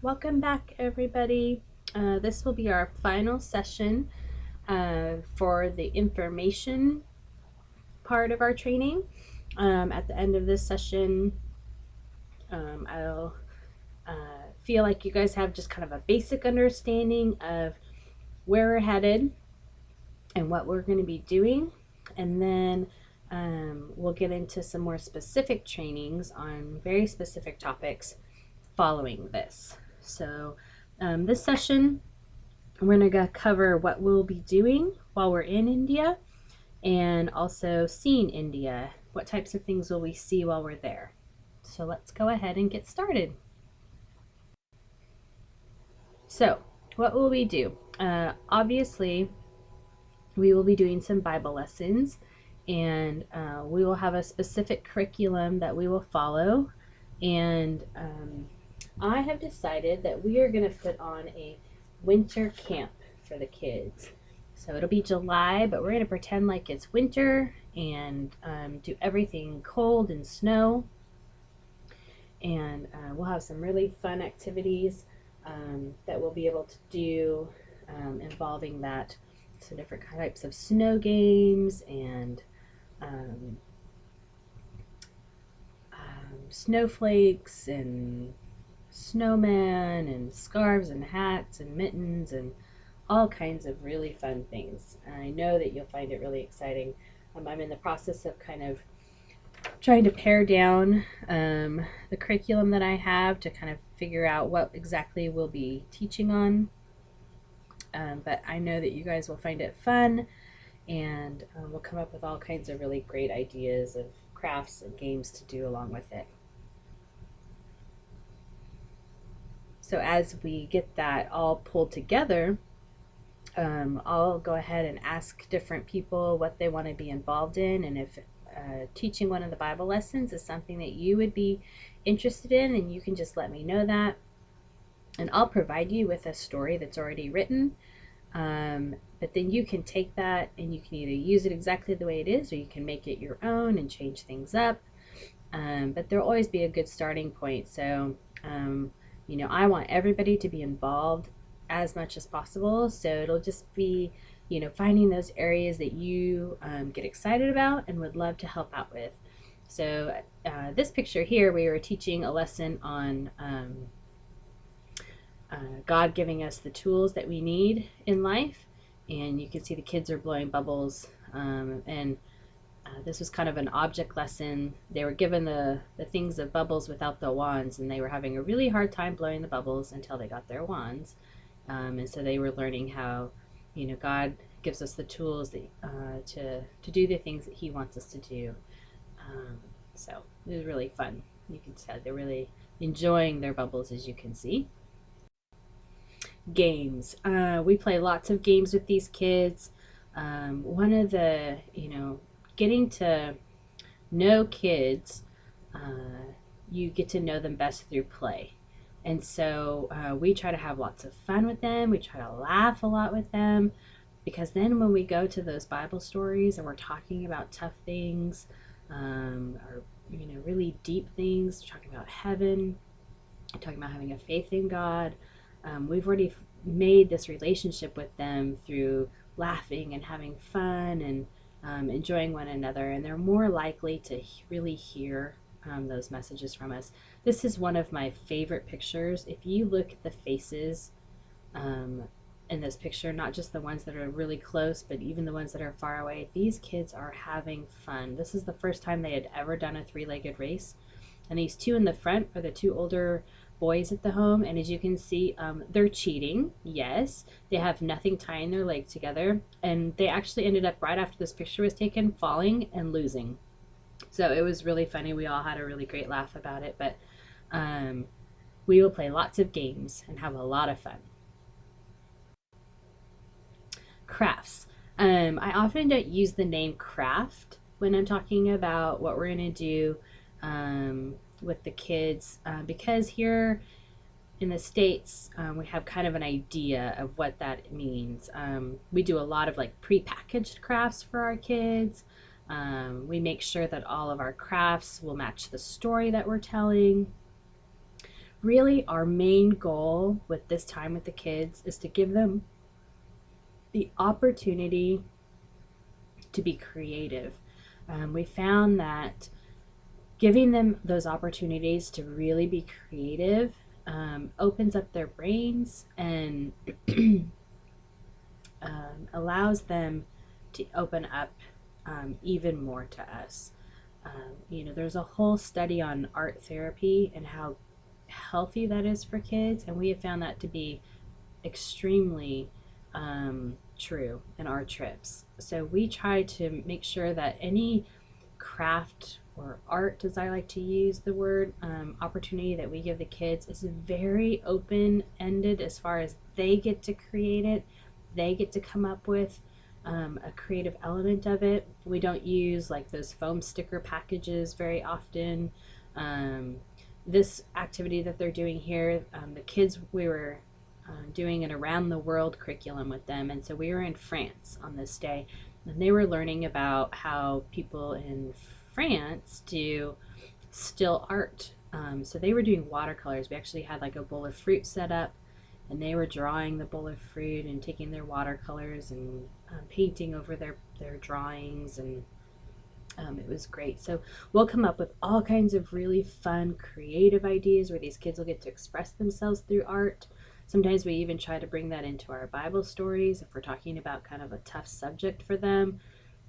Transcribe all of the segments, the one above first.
Welcome back, everybody. This will be our final session for the information part of our training. At the end of this session, I'll feel like you guys have just kind of a basic understanding of where we're headed and what we're going to be doing. And then we'll get into some more specific trainings on very specific topics following this. So this session, we're going to cover what we'll be doing while we're in India and also seeing India. What types of things will we see while we're there? So let's go ahead and get started. So, what will we do? Obviously, we will be doing some Bible lessons, and we will have a specific curriculum that we will follow. And I have decided that we are going to put on a winter camp for the kids. So it'll be July, but we're going to pretend like it's winter and do everything cold and snow. And we'll have some really fun activities that we'll be able to do involving that. So different types of snow games and snowflakes and snowmen and scarves and hats and mittens and all kinds of really fun things. I know that you'll find it really exciting. I'm in the process of kind of trying to pare down the curriculum that I have to kind of figure out what exactly we'll be teaching on. But I know that you guys will find it fun, and we'll come up with all kinds of really great ideas of crafts and games to do along with it. So as we get that all pulled together, I'll go ahead and ask different people what they want to be involved in, and if teaching one of the Bible lessons is something that you would be interested in, and you can just let me know that. And I'll provide you with a story that's already written, but then you can take that and you can either use it exactly the way it is, or you can make it your own and change things up. But there'll always be a good starting point. So I want everybody to be involved as much as possible. So it'll just be, finding those areas that you get excited about and would love to help out with. So this picture here, we were teaching a lesson on God giving us the tools that we need in life. And you can see the kids are blowing bubbles. This was kind of an object lesson. They were given the things of bubbles without the wands, and they were having a really hard time blowing the bubbles until they got their wands. And so they were learning how, God gives us the tools that, to do the things that He wants us to do. So it was really fun. You can tell they're really enjoying their bubbles, as you can see. Games. We play lots of games with these kids. One of the, getting to know kids, you get to know them best through play. And so we try to have lots of fun with them. We try to laugh a lot with them, because then when we go to those Bible stories and we're talking about tough things, or really deep things, talking about heaven, talking about having a faith in God, we've already made this relationship with them through laughing and having fun and enjoying one another, and they're more likely to really hear those messages from us. This is one of my favorite pictures. If you look at the faces in this picture, not just the ones that are really close, but even the ones that are far away, these kids are having fun. This is the first time they had ever done a three-legged race. And these two in the front are the two older boys at the home, and as you can see, they're cheating. Yes, they have nothing tying their leg together, and they actually ended up, right after this picture was taken, falling and losing. So it was really funny. We all had a really great laugh about it, but we will play lots of games and have a lot of fun. Crafts. I often don't use the name craft when I'm talking about what we're going to do with the kids, because here in the States, we have kind of an idea of what that means. We do a lot of like pre-packaged crafts for our kids. We make sure that all of our crafts will match the story that we're telling. really our main goal with this time with the kids is to give them the opportunity to be creative. We found that giving them those opportunities to really be creative opens up their brains and allows them to open up even more to us. There's a whole study on art therapy and how healthy that is for kids, and we have found that to be extremely true in our trips. So we try to make sure that any craft or art, as I like to use the word, opportunity that we give the kids is very open ended as far as they get to create it, they get to come up with a creative element of it. We don't use like those foam sticker packages very often. Um, this activity that they're doing here, the kids, we were doing an around the world curriculum with them. And so we were in France on this day, and they were learning about how people in France do still art. So they were doing watercolors. We actually had like a bowl of fruit set up, and they were drawing the bowl of fruit and taking their watercolors and painting over their drawings, and it was great. So we'll come up with all kinds of really fun, creative ideas where these kids will get to express themselves through art. Sometimes we even try to bring that into our Bible stories if we're talking about kind of a tough subject for them,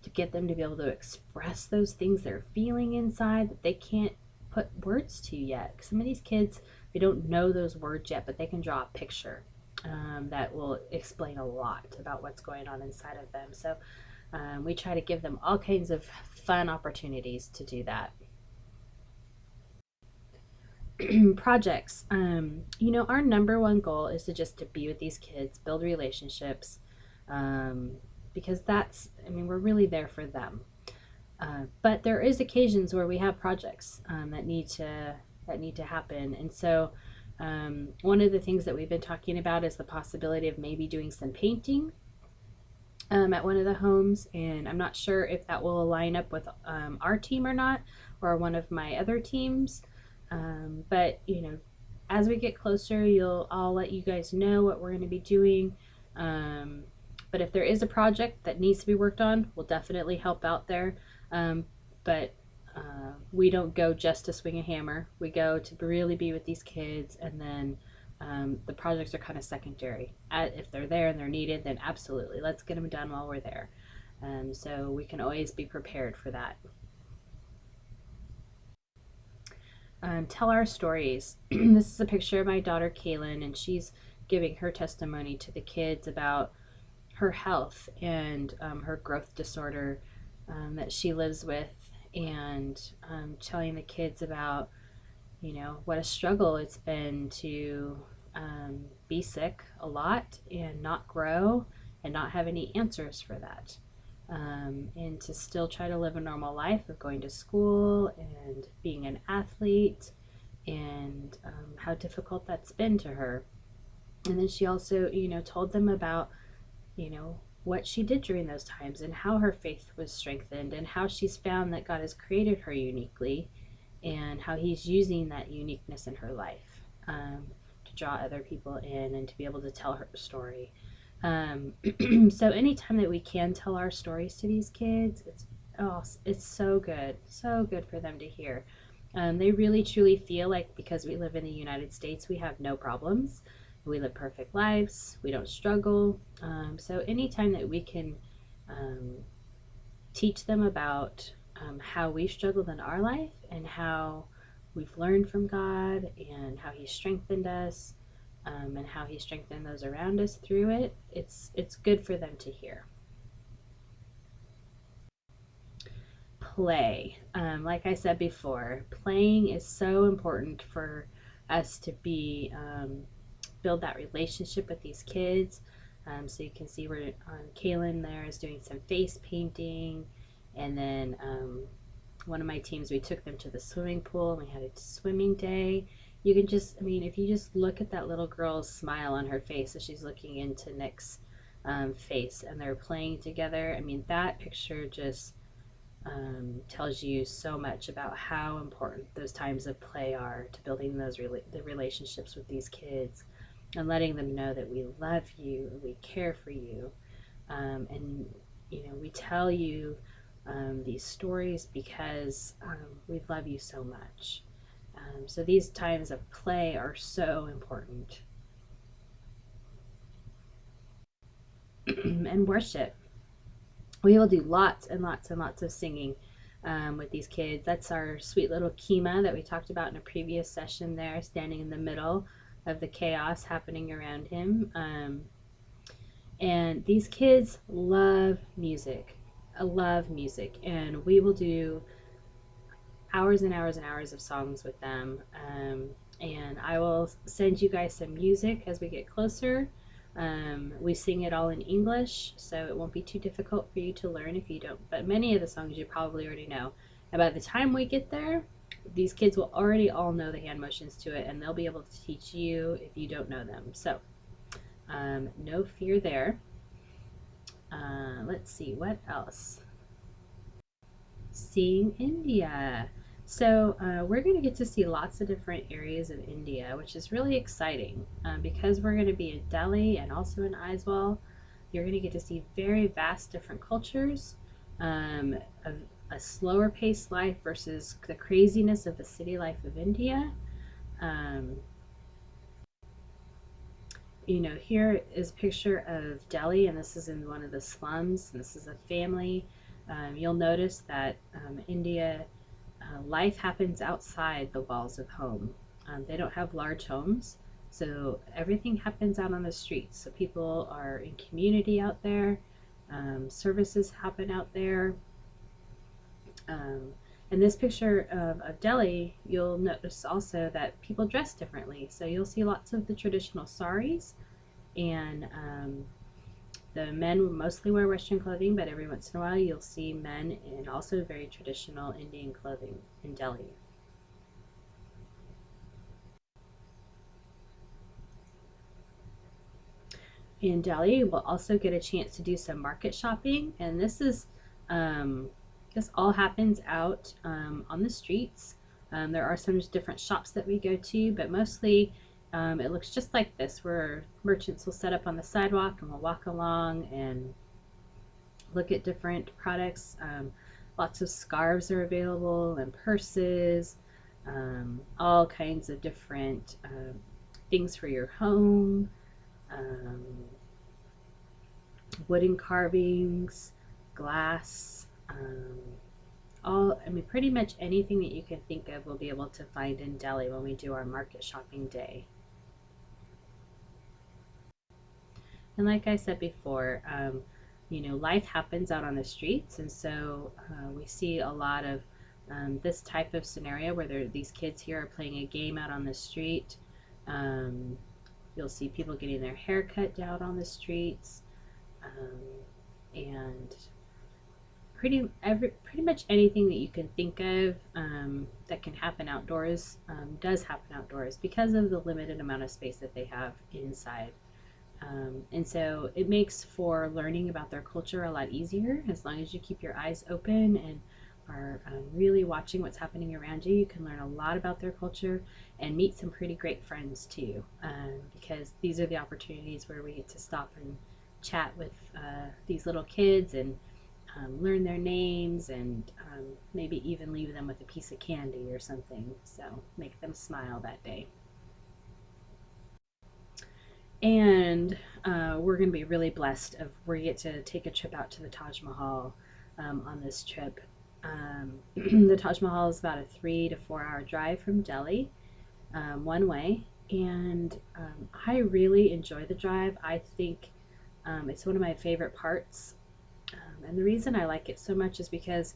to get them to be able to express those things they're feeling inside that they can't put words to yet. Some of these kids, they don't know those words yet, but they can draw a picture that will explain a lot about what's going on inside of them. So we try to give them all kinds of fun opportunities to do that. Projects. Our number one goal is to just to be with these kids, build relationships, um, because we're really there for them. But there is occasions where we have projects that need to happen, and so one of the things that we've been talking about is the possibility of maybe doing some painting at one of the homes, and I'm not sure if that will align up with our team or not, or one of my other teams. But as we get closer, I'll let you guys know what we're going to be doing. Um, but if there is a project that needs to be worked on, we'll definitely help out there. But we don't go just to swing a hammer. We go to really be with these kids, and then the projects are kind of secondary. If they're there and they're needed, then absolutely, let's get them done while we're there. So we can always be prepared for that. Tell our stories. This is a picture of my daughter Kaylin, and she's giving her testimony to the kids about her health and her growth disorder that she lives with, and telling the kids about what a struggle it's been to be sick a lot and not grow and not have any answers for that. And to still try to live a normal life of going to school and being an athlete, and how difficult that's been to her. And then she also, told them about, what she did during those times and how her faith was strengthened and how she's found that God has created her uniquely and how He's using that uniqueness in her life to draw other people in and to be able to tell her story. So anytime that we can tell our stories to these kids, it's so good for them to hear. They really truly feel like because we live in the United States, we have no problems. We live perfect lives. We don't struggle. So anytime that we can um, teach them about how we struggled in our life and how we've learned from God and how He strengthened us, and how He strengthened those around us through it, it's good for them to hear. Play. Like I said before, playing is so important for us to be build that relationship with these kids. So you can see where Kaylin there is doing some face painting, and then one of my teams, we took them to the swimming pool and we had a swimming day. You can just, if you just look at that little girl's smile on her face as she's looking into Nick's face and they're playing together, that picture just tells you so much about how important those times of play are to building the relationships with these kids and letting them know that we love you, we care for you, and we tell you these stories because we love you so much. So these times of play are so important. And worship. We will do lots and lots and lots of singing with these kids. That's our sweet little Kima that we talked about in a previous session there, standing in the middle of the chaos happening around him. And these kids love music, and we will do hours and hours and hours of songs with them. And I will send you guys some music as we get closer. We sing it all in English, so it won't be too difficult for you to learn if you don't. But many of the songs you probably already know. And by the time we get there, these kids will already all know the hand motions to it, and they'll be able to teach you if you don't know them. So, no fear there. Let's see, what else? Seeing India. So, we're going to get to see lots of different areas of India, which is really exciting because we're going to be in Delhi and also in Aizwal. You're going to get to see very vast different cultures, um, a, a slower paced life versus the craziness of the city life of India. Um, here is a picture of Delhi, and this is in one of the slums, and this is a family. You'll notice that India life happens outside the walls of home. They don't have large homes, so everything happens out on the streets. So people are in community out there, services happen out there. Um, in this picture of Delhi, you'll notice also that people dress differently. So you'll see lots of the traditional saris, and the men mostly wear Western clothing, but every once in a while you'll see men in also very traditional Indian clothing in Delhi. In Delhi, we'll also get a chance to do some market shopping, and um, this all happens out on the streets. There are some different shops that we go to, but mostly it looks just like this, where merchants will set up on the sidewalk and we'll walk along and look at different products. Lots of scarves are available and purses, all kinds of different things for your home. Um, Wooden carvings, glass, pretty much anything that you can think of we'll be able to find in Delhi when we do our market shopping day. And like I said before, life happens out on the streets, and so we see a lot of this type of scenario where these kids here are playing a game out on the street. Um, you'll see people getting their hair cut down on the streets, um, and pretty much anything that you can think of that can happen outdoors does happen outdoors because of the limited amount of space that they have inside. And so it makes for learning about their culture a lot easier as long as you keep your eyes open and are really watching what's happening around you. You can learn a lot about their culture and meet some pretty great friends too, because these are the opportunities where we get to stop and chat with these little kids and learn their names and maybe even leave them with a piece of candy or something. So make them smile that day. And we're going to be really blessed if we get to take a trip out to the Taj Mahal on this trip. The Taj Mahal is about a 3 to 4 hour drive from Delhi, one way, and I really enjoy the drive. I think it's one of my favorite parts, and the reason I like it so much is because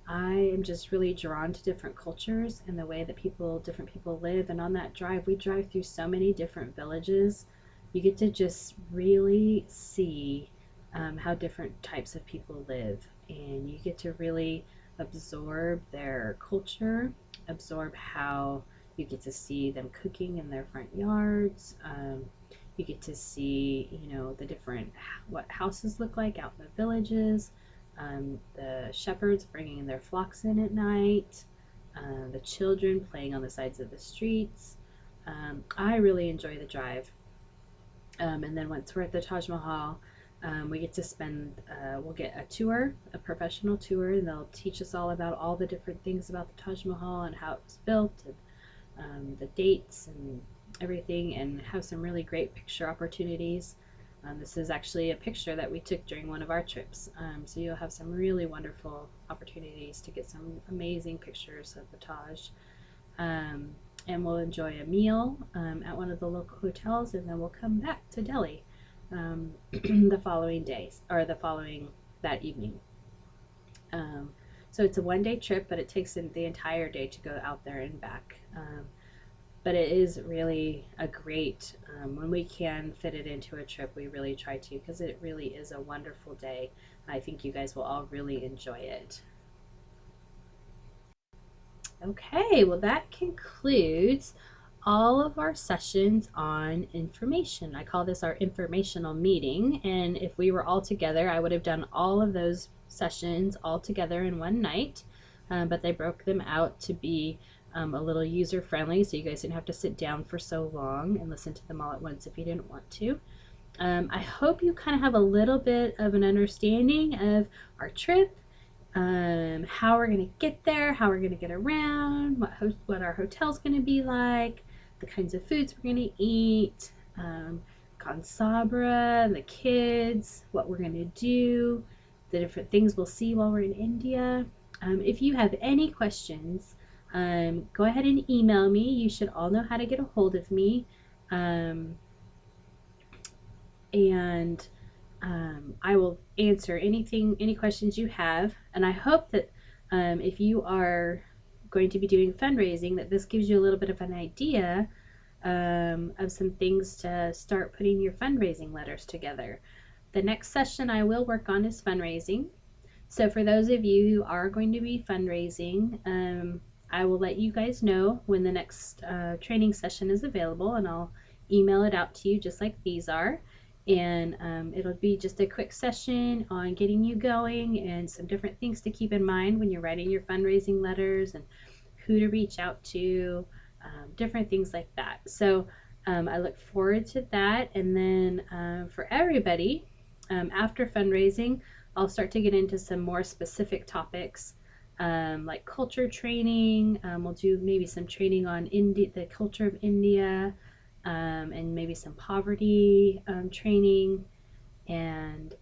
I am just really drawn to different cultures and the way that different people live. And on that drive, we drive through so many different villages. You get to just really see how different types of people live, and you get to really absorb their culture, absorb how you get to see them cooking in their front yards. You get to see, the different what houses look like out in the villages. The shepherds bringing their flocks in at night, the children playing on the sides of the streets. I really enjoy the drive. And then once we're at the Taj Mahal, we get to we'll get a tour, a professional tour, and they'll teach us all about all the different things about the Taj Mahal and how it was built, and the dates and everything, and have some really great picture opportunities. This is actually a picture that we took during one of our trips. So you'll have some really wonderful opportunities to get some amazing pictures of the Taj. Um, and we'll enjoy a meal at one of the local hotels, and then we'll come back to Delhi the following days, or the following that evening. Um, so it's a 1 day trip, but it takes the entire day to go out there and back. But it is really a great, when we can fit it into a trip, we really try to, because it really is a wonderful day. I think you guys will all really enjoy it. Okay, well, that concludes all of our sessions on information. I call this our informational meeting, and if we were all together, I would have done all of those sessions all together in one night, but they broke them out to be a little user friendly, so you guys didn't have to sit down for so long and listen to them all at once if you didn't want to. I hope you kind of have a little bit of an understanding of our trip, how we're going to get there, how we're going to get around, what our hotel's going to be like, the kinds of foods we're going to eat, Khan Sabra, the kids, what we're going to do, the different things we'll see while we're in India. If you have any questions, go ahead and email me. You should all know how to get a hold of me. And I will answer any questions you have. And I hope that if you are going to be doing fundraising, that this gives you a little bit of an idea of some things to start putting your fundraising letters together. The next session I will work on is fundraising. So for those of you who are going to be fundraising, I will let you guys know when the next training session is available, and I'll email it out to you just like these are. And it'll be just a quick session on getting you going and some different things to keep in mind when you're writing your fundraising letters, and who to reach out to, different things like that. So I look forward to that. And then for everybody, after fundraising, I'll start to get into some more specific topics, like culture training. We'll do maybe some training on India, the culture of India, and maybe some poverty training, and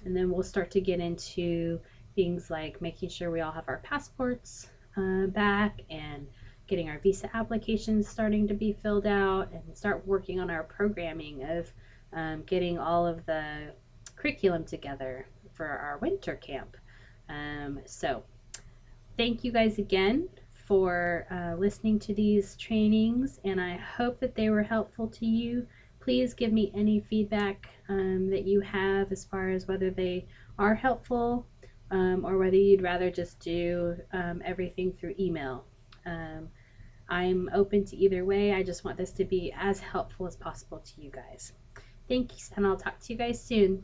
then we'll start to get into things like making sure we all have our passports back, and getting our visa applications starting to be filled out, and start working on our programming of getting all of the curriculum together for our winter camp. So thank you guys again for listening to these trainings, and I hope that they were helpful to you. Please give me any feedback that you have as far as whether they are helpful, or whether you'd rather just do everything through email. I'm open to either way. I just want this to be as helpful as possible to you guys. Thanks, and I'll talk to you guys soon.